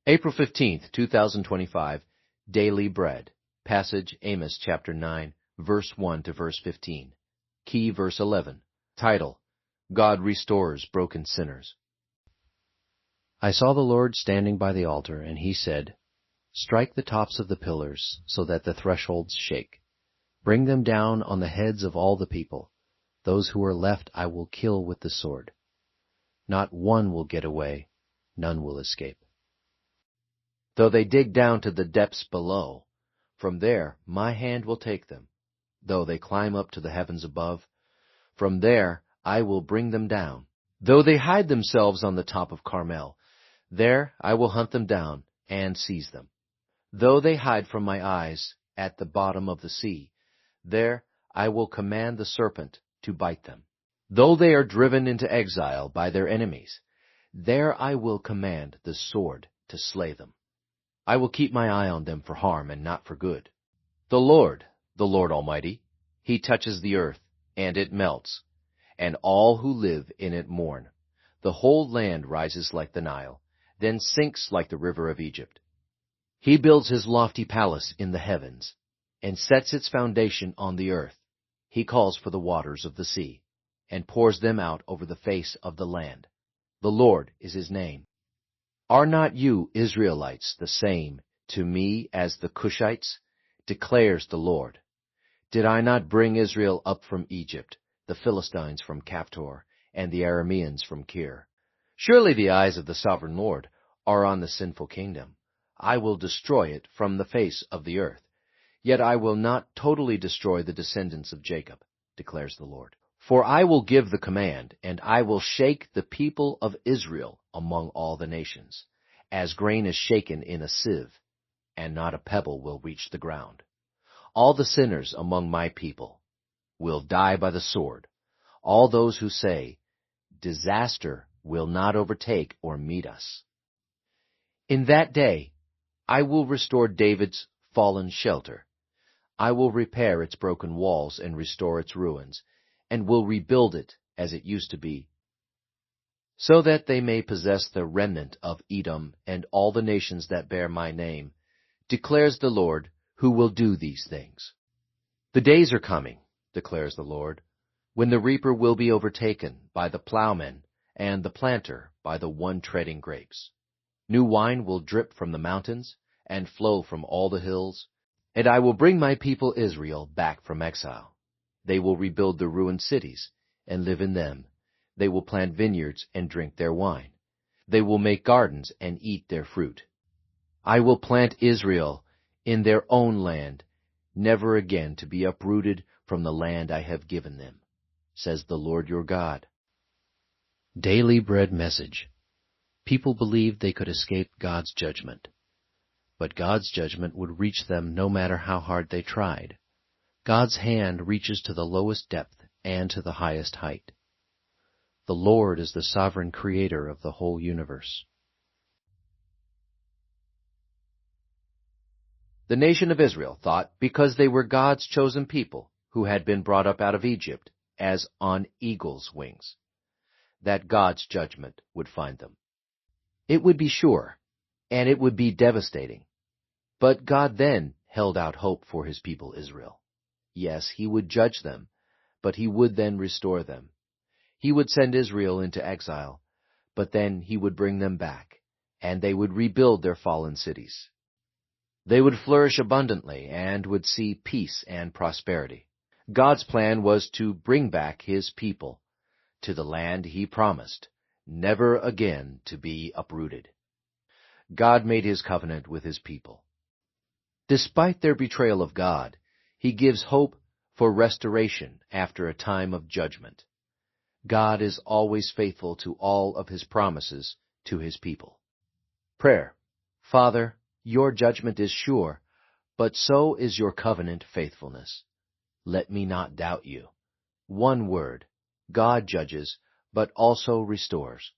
April 15th, 2025, Daily Bread. Passage Amos chapter 9, verse 1 to verse 15. Key verse 11. Title: God restores broken sinners. I saw the Lord standing by the altar, and he said, "Strike the tops of the pillars, so that the thresholds shake. Bring them down on the heads of all the people. Those who are left I will kill with the sword. Not one will get away, none will escape. Though they dig down to the depths below, from there my hand will take them. Though they climb up to the heavens above, from there I will bring them down. Though they hide themselves on the top of Carmel, there I will hunt them down and seize them. Though they hide from my eyes at the bottom of the sea, there I will command the serpent to bite them. Though they are driven into exile by their enemies, there I will command the sword to slay them. I will keep my eye on them for harm and not for good. The Lord Almighty, He touches the earth, and it melts, and all who live in it mourn. The whole land rises like the Nile, then sinks like the river of Egypt. He builds His lofty palace in the heavens, and sets its foundation on the earth. He calls for the waters of the sea, and pours them out over the face of the land. The Lord is His name. Are not you, Israelites, the same to me as the Cushites? Declares the Lord. Did I not bring Israel up from Egypt, the Philistines from Caphtor, and the Arameans from Kir? Surely the eyes of the sovereign Lord are on the sinful kingdom. I will destroy it from the face of the earth. Yet I will not totally destroy the descendants of Jacob, declares the Lord. For I will give the command, and I will shake the people of Israel among all the nations, as grain is shaken in a sieve, and not a pebble will reach the ground. All the sinners among my people will die by the sword, all those who say, disaster will not overtake or meet us. In that day I will restore David's fallen shelter. I will repair its broken walls and restore its ruins, and will rebuild it as it used to be, so that they may possess the remnant of Edom and all the nations that bear my name, declares the Lord, who will do these things. The days are coming, declares the Lord, when the reaper will be overtaken by the plowman, and the planter by the one treading grapes. New wine will drip from the mountains, and flow from all the hills, and I will bring my people Israel back from exile. They will rebuild the ruined cities, and live in them. They will plant vineyards and drink their wine. They will make gardens and eat their fruit. I will plant Israel in their own land, never again to be uprooted from the land I have given them, says the Lord your God. Daily Bread Message. People believed they could escape God's judgment, but God's judgment would reach them no matter how hard they tried. God's hand reaches to the lowest depth and to the highest height. The Lord is the sovereign creator of the whole universe. The nation of Israel thought, because they were God's chosen people who had been brought up out of Egypt as on eagle's wings, that God's judgment would find them. It would be sure, and it would be devastating. But God then held out hope for His people Israel. Yes, He would judge them, but He would then restore them. He would send Israel into exile, but then He would bring them back, and they would rebuild their fallen cities. They would flourish abundantly and would see peace and prosperity. God's plan was to bring back His people to the land He promised, never again to be uprooted. God made His covenant with His people. Despite their betrayal of God, He gives hope for restoration after a time of judgment. God is always faithful to all of His promises to His people. Prayer. Father, your judgment is sure, but so is your covenant faithfulness. Let me not doubt you. One word, God judges, but also restores.